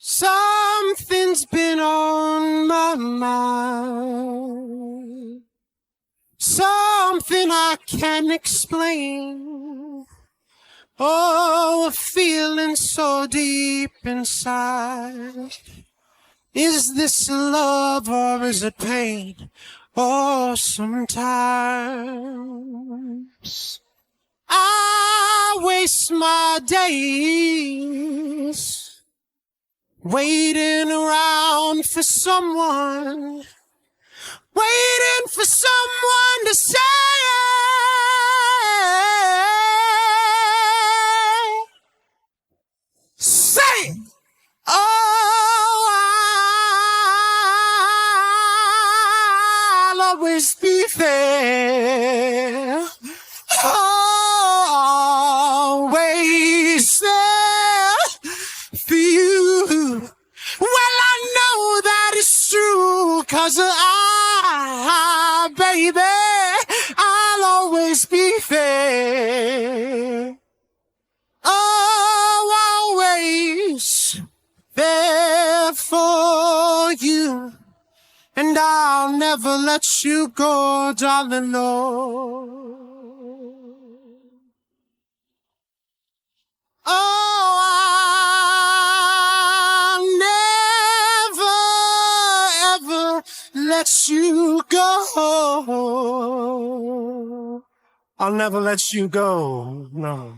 Something's been on my mind, something I can't explain. Oh, a feeling so deep inside. Is this love or is it pain? Oh, sometimes I waste my days waiting around for someone, waiting for someone to say, oh, I'll always be there, always there for you. Well, I know that it's true, 'cause baby, I'll always be there. Oh, always there for you. And I'll never let you go, darling, no. Oh, I'll never, ever let you go. I'll never let you go, no.